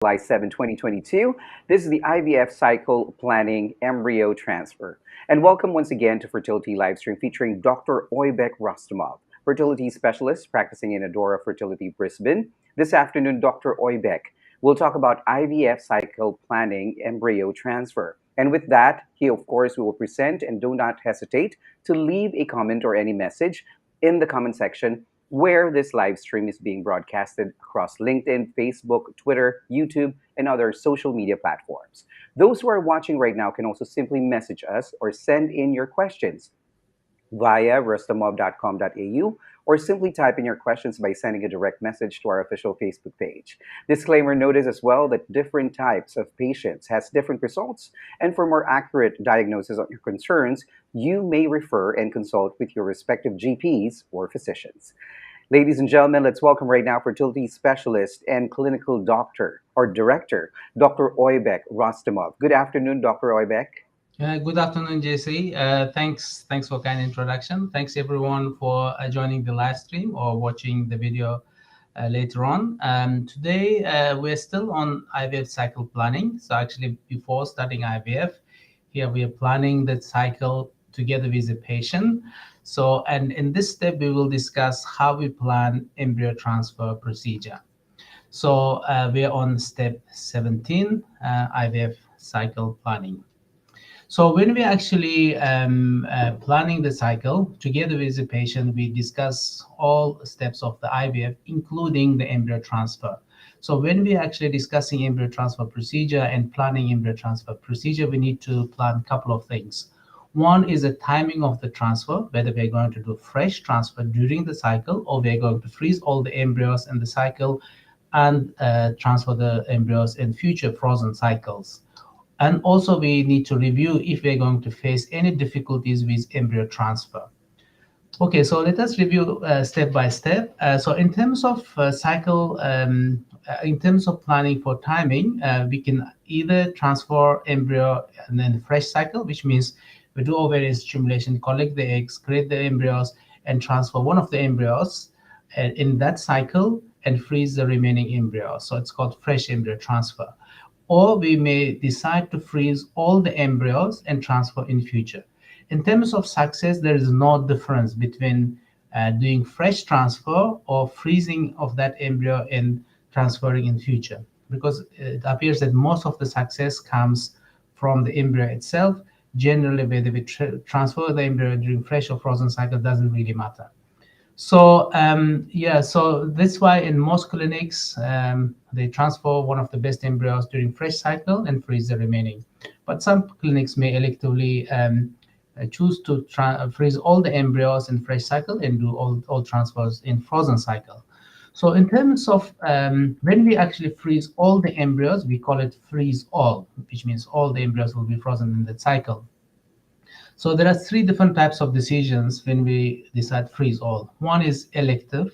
July 7, 2022. This is the IVF cycle planning embryo transfer. And welcome once again to Fertility Livestream featuring Dr. Oybek Rostomov, fertility specialist practicing in Adora Fertility Brisbane. This afternoon, Dr. Oybek will talk about IVF cycle planning embryo transfer. And with that, he of course will present, and do not hesitate to leave a comment or any message in the comment section where this live stream is being broadcasted across LinkedIn, Facebook, Twitter, YouTube, and other social media platforms. Those who are watching right now can also simply message us or send in your questions via rustamov.com.au, or simply type in your questions by sending a direct message to our official Facebook page. Disclaimer notice as well that different types of patients has different results, and for more accurate diagnosis of your concerns, you may refer and consult with your respective GPs or physicians. Ladies and gentlemen, let's welcome right now fertility specialist and clinical doctor or director, Dr. Oybek Rostomov. Good afternoon, Dr. Oybek. Good afternoon, JC. Thanks for kind introduction. Thanks everyone for joining the live stream or watching the video later on. Today we're still on IVF cycle planning. So actually, before starting IVF, here we are planning the cycle together with the patient. So, and in this step, we will discuss how we plan embryo transfer procedure. So we're on step 17, IVF cycle planning. So when we actually planning the cycle together with the patient, we discuss all steps of the IVF, including the embryo transfer. So when we actually discussing embryo transfer procedure and planning embryo transfer procedure, we need to plan a couple of things. One is the timing of the transfer, whether we're going to do fresh transfer during the cycle or we're going to freeze all the embryos in the cycle and transfer the embryos in future frozen cycles. And also we need to review if we're going to face any difficulties with embryo transfer. Okay, so let us review step by step. So in terms of cycle, in terms of planning for timing, we can either transfer embryo and then fresh cycle, which means we do ovarian stimulation, collect the eggs, create the embryos, and transfer one of the embryos in that cycle and freeze the remaining embryos. So it's called fresh embryo transfer. Or we may decide to freeze all the embryos and transfer in future. In terms of success, there is no difference between doing fresh transfer or freezing of that embryo and transferring in future, because it appears that most of the success comes from the embryo itself. Generally, whether we transfer the embryo during fresh or frozen cycle doesn't really matter. So so that's why in most clinics they transfer one of the best embryos during fresh cycle and freeze the remaining. But some clinics may electively choose to freeze all the embryos in fresh cycle and do all transfers in frozen cycle. So in terms of when we actually freeze all the embryos, we call it freeze all, which means all the embryos will be frozen in that cycle. So there are three different types of decisions when we decide freeze all. One is elective,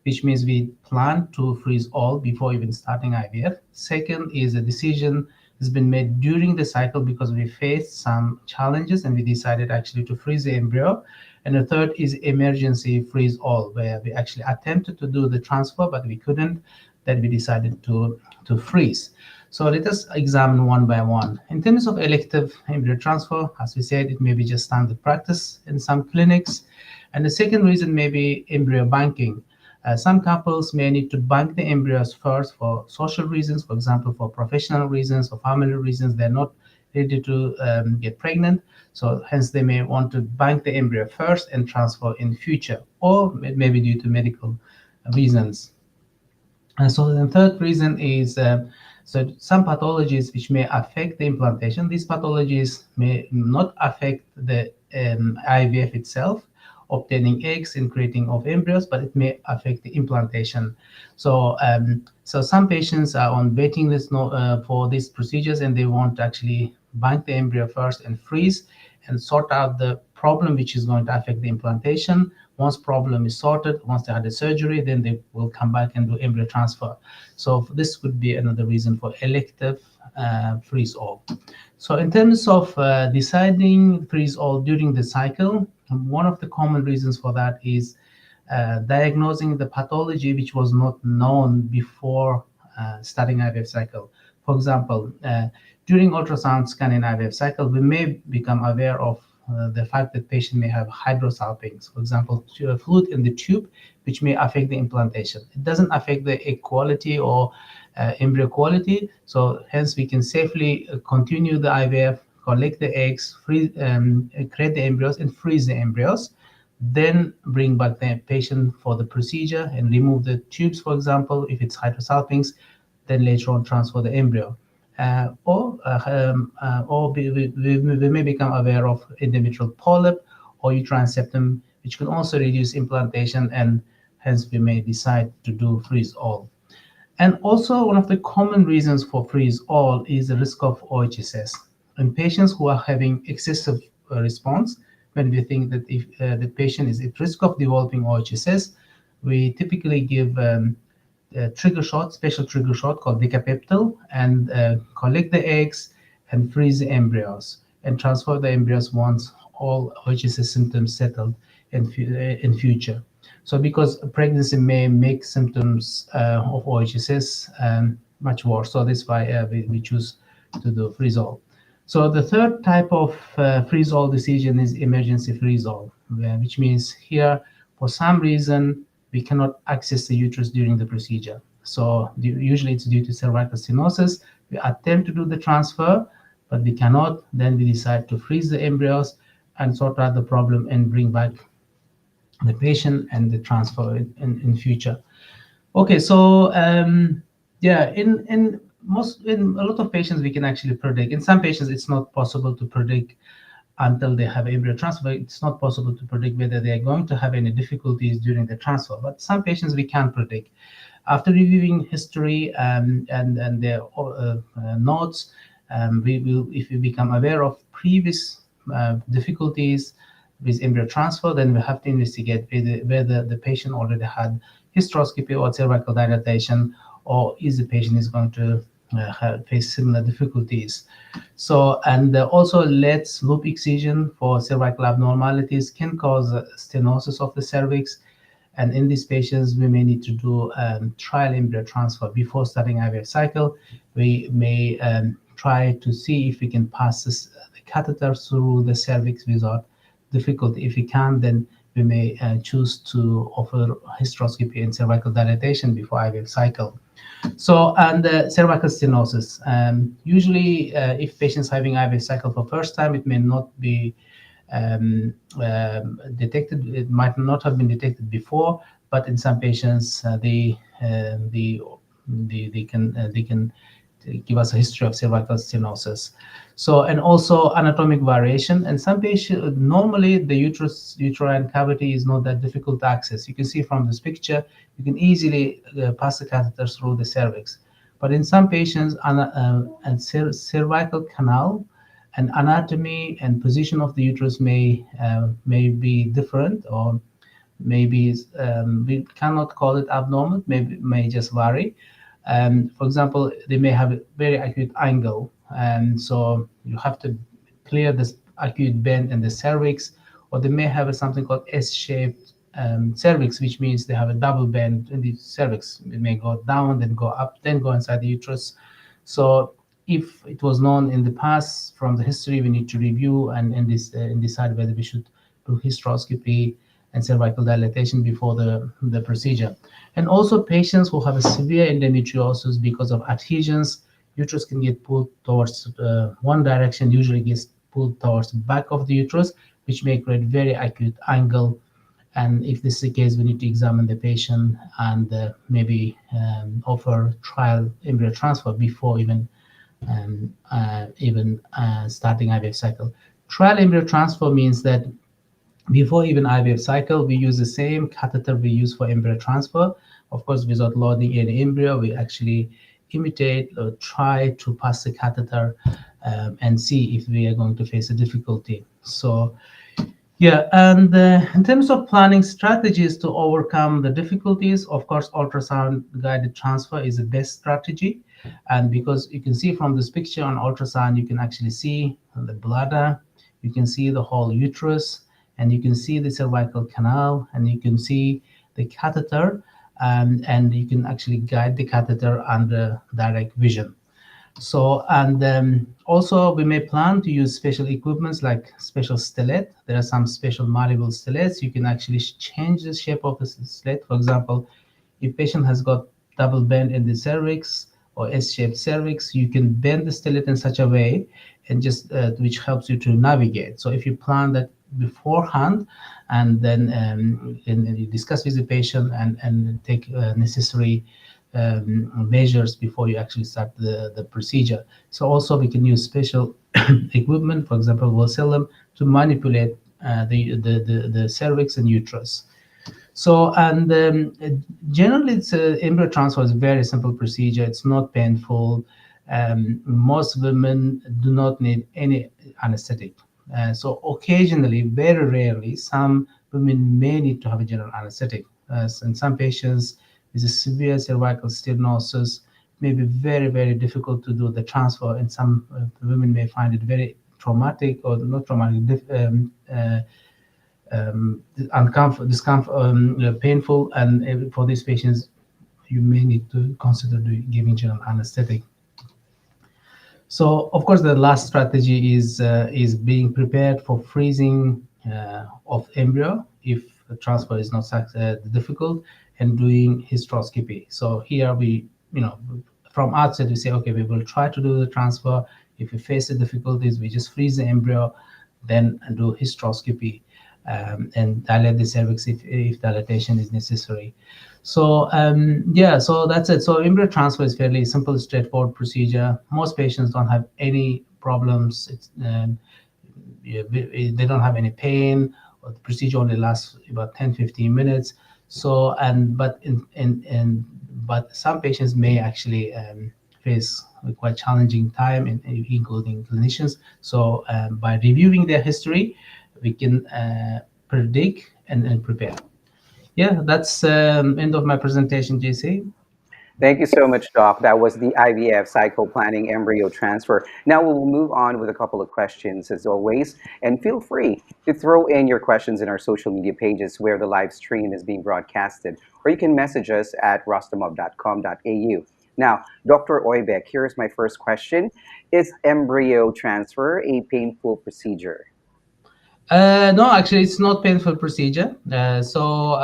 which means we plan to freeze all before even starting IVF. Second is a decision has been made during the cycle because we faced some challenges and we decided actually to freeze the embryo. And the third is emergency freeze all, where we actually attempted to do the transfer, but we couldn't, then we decided to freeze. So let us examine one by one. In terms of elective embryo transfer, as we said, it may be just standard practice in some clinics. And the second reason may be embryo banking. Some couples may need to bank the embryos first for social reasons, for example, for professional reasons or family reasons. They're not ready to get pregnant. So hence they may want to bank the embryo first and transfer in future, or it may be due to medical reasons. And so the third reason is so some pathologies which may affect the implantation. These pathologies may not affect the IVF itself, obtaining eggs and creating of embryos, but it may affect the implantation. So so some patients are on waiting list for these procedures, and they want to actually bank the embryo first and freeze and sort out the problem which is going to affect the implantation. Once problem is sorted, once they had the surgery, then they will come back and do embryo transfer. So this could be another reason for elective freeze all. So in terms of deciding freeze all during the cycle, one of the common reasons for that is diagnosing the pathology which was not known before starting IVF cycle. For example, during ultrasound scanning IVF cycle, we may become aware of the fact that patient may have hydrosalpinx, for example, fluid in the tube, which may affect the implantation. It doesn't affect the egg quality or embryo quality, so hence we can safely continue the IVF, collect the eggs, create the embryos, and freeze the embryos. Then bring back the patient for the procedure and remove the tubes, for example, if it's hydrosalpinx, then later on transfer the embryo. Or we may become aware of endometrial polyp or uterine septum, which can also reduce implantation, and hence we may decide to do freeze all. And also, one of the common reasons for freeze all is the risk of OHSS. In patients who are having excessive response, when we think that if the patient is at risk of developing OHSS, we typically give a trigger shot, special trigger shot called decapeptyl, and collect the eggs and freeze the embryos and transfer the embryos once all OHSS symptoms settled in future. So because pregnancy may make symptoms of OHSS much worse, so that's why we choose to do freeze-all. So the third type of freeze-all decision is emergency freeze-all, which means here, for some reason, we cannot access the uterus during the procedure. So usually it's due to cervical stenosis. We attempt to do the transfer, but we cannot. Then we decide to freeze the embryos and sort out the problem and bring back the patient and the transfer in future. Okay, so yeah, in a lot of patients we can actually predict. In some patients it's not possible to predict until they have embryo transfer. It's not possible to predict whether they are going to have any difficulties during the transfer, but some patients we can predict. After reviewing history and their notes, we will, if we become aware of previous difficulties with embryo transfer, then we have to investigate whether the patient already had hysteroscopy or cervical dilatation, or is the patient is going to face similar difficulties. So, and also Lett's loop excision for cervical abnormalities can cause stenosis of the cervix. And in these patients, we may need to do trial embryo transfer before starting IVF cycle. We may try to see if we can pass the catheter through the cervix without difficulty. If we can, then we may choose to offer hysteroscopy and cervical dilatation before IVF cycle. So, and cervical stenosis. Usually, if patients having IVF cycle for first time, it may not be detected. It might not have been detected before, but in some patients, they can give us a history of cervical stenosis. So, and also anatomic variation. And some patients, normally the uterine cavity is not that difficult to access. You can see from this picture, you can easily pass the catheter through the cervix. But in some patients, cervical canal and anatomy and position of the uterus may be different, or maybe we cannot call it abnormal, may just vary. For example, they may have a very acute angle, and so you have to clear this acute bend in the cervix, or they may have something called S-shaped cervix, which means they have a double bend in the cervix. It may go down, then go up, then go inside the uterus. So if it was known in the past from the history, we need to review and decide whether we should do hysteroscopy and cervical dilatation before the procedure. And also patients who have a severe endometriosis because of adhesions, uterus can get pulled towards one direction, usually gets pulled towards the back of the uterus, which may create very acute angle. And if this is the case, we need to examine the patient and maybe offer trial embryo transfer before even starting IVF cycle. Trial embryo transfer means that before even IVF cycle, we use the same catheter we use for embryo transfer. Of course, without loading any embryo, we actually imitate or try to pass the catheter and see if we are going to face a difficulty. So, yeah, and in terms of planning strategies to overcome the difficulties, of course, ultrasound guided transfer is the best strategy. And because you can see from this picture on ultrasound, you can actually see the bladder, you can see the whole uterus, and you can see the cervical canal, and you can see the catheter. and you can actually guide the catheter under direct vision. So, and also we may plan to use special equipments like special stellate. There are some special malleable stellates. You can actually change the shape of the stellate. For example, if patient has got double bend in the cervix or S-shaped cervix, you can bend the stellate in such a way, and just which helps you to navigate. So if you plan that beforehand, and then and you discuss with the patient and take necessary measures before you actually start the procedure. So also we can use special equipment. For example, we'll sell them to manipulate the cervix and uterus. So, and generally, it's embryo transfer is a very simple procedure. It's not painful. Most women do not need any anesthetic. So occasionally, very rarely, some women may need to have a general anesthetic. And some patients with a severe cervical stenosis may be very, very difficult to do the transfer, and some women may find it very traumatic or not traumatic, discomfort, painful, and for these patients, you may need to consider giving general anesthetic. So, of course, the last strategy is being prepared for freezing of embryo if the transfer is not difficult, and doing hysteroscopy. So here we, from outset we say, okay, we will try to do the transfer. If we face the difficulties, we just freeze the embryo, then do hysteroscopy, and dilate the cervix if dilatation is necessary. So yeah, so that's it. So embryo transfer is fairly simple, straightforward procedure. Most patients don't have any problems. They don't have any pain. Or the procedure only lasts about 10-15 minutes. So but some patients may actually face a quite challenging time, including clinicians. So by reviewing their history, we can predict and prepare. Yeah, that's end of my presentation, JC. Thank you so much, Doc. That was the IVF cycle planning embryo transfer. Now we will move on with a couple of questions as always. And feel free to throw in your questions in our social media pages where the live stream is being broadcasted. Or you can message us at rostamov.com.au. Now, Dr. Oybek, here's my first question. Is embryo transfer a painful procedure? No, actually, it's not painful procedure. So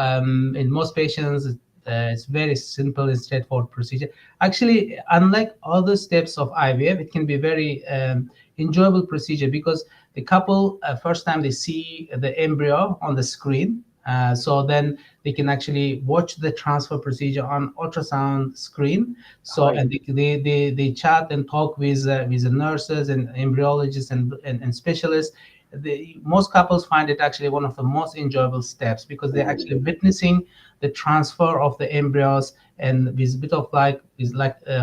in most patients, it's very simple and straightforward procedure. Actually, unlike other steps of IVF, it can be very enjoyable procedure, because the couple first time they see the embryo on the screen, so then they can actually watch the transfer procedure on ultrasound screen. So and they chat and talk with the nurses and embryologists and specialists. Most couples find it actually one of the most enjoyable steps, because they're actually witnessing the transfer of the embryos, and with a bit of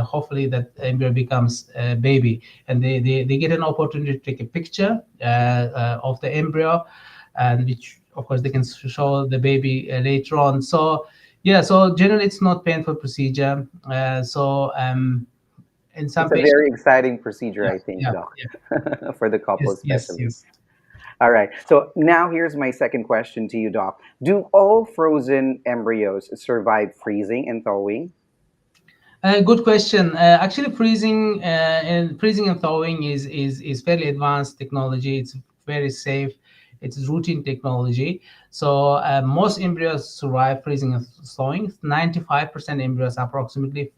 hopefully that embryo becomes a baby, and they get an opportunity to take a picture of the embryo, and which of course they can show the baby later on. So yeah, so generally it's not painful procedure. In some It's a patients, very exciting procedure, yeah, I think, yeah, Doc, yeah. for the couple Yes, yes, especially. yes. All right. So now here's my second question to you, Doc. Do all frozen embryos survive freezing and thawing? Good question. Actually, freezing and thawing is fairly advanced technology. It's very safe. It's routine technology. So most embryos survive freezing and thawing. 95% embryos approximately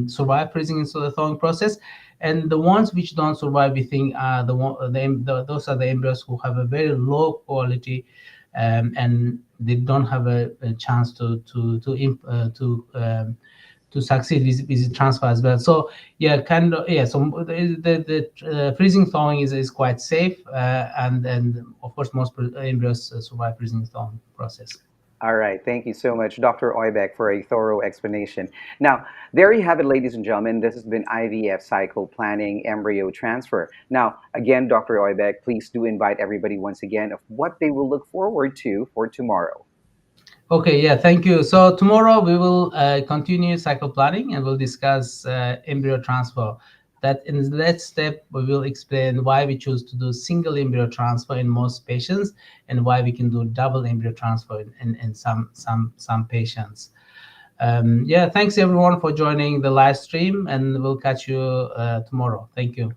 survive freezing and thawing process. And the ones which don't survive, we think, are those are the embryos who have a very low quality, and they don't have a chance to succeed with the transfer as well. So yeah, kind of, yeah. So the freezing thawing is quite safe, and of course most embryos survive freezing thawing process. All right. Thank you so much, Dr. Oybek, for a thorough explanation. Now, there you have it, ladies and gentlemen. This has been IVF cycle planning embryo transfer. Now, again, Dr. Oybek, please do invite everybody once again of what they will look forward to for tomorrow. Okay, yeah, thank you. So tomorrow we will continue cycle planning, and we'll discuss embryo transfer. That in that step, we will explain why we choose to do single embryo transfer in most patients and why we can do double embryo transfer in some patients. Yeah, thanks everyone for joining the live stream, and we'll catch you tomorrow. Thank you.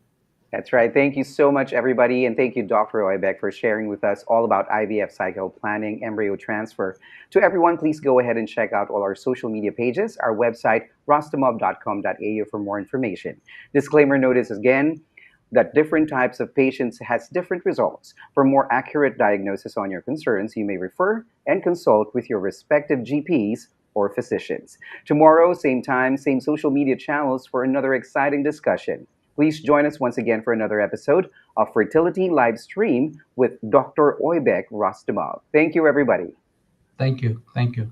That's right. Thank you so much, everybody. And thank you, Dr. Oibek, for sharing with us all about IVF cycle planning, embryo transfer. To everyone, please go ahead and check out all our social media pages, our website, rostomov.com.au for more information. Disclaimer notice again that different types of patients has different results. For more accurate diagnosis on your concerns, you may refer and consult with your respective GPs or physicians. Tomorrow, same time, same social media channels for another exciting discussion. Please join us once again for another episode of Fertility Live Stream with Dr. Oibek Rostomov. Thank you, everybody. Thank you. Thank you.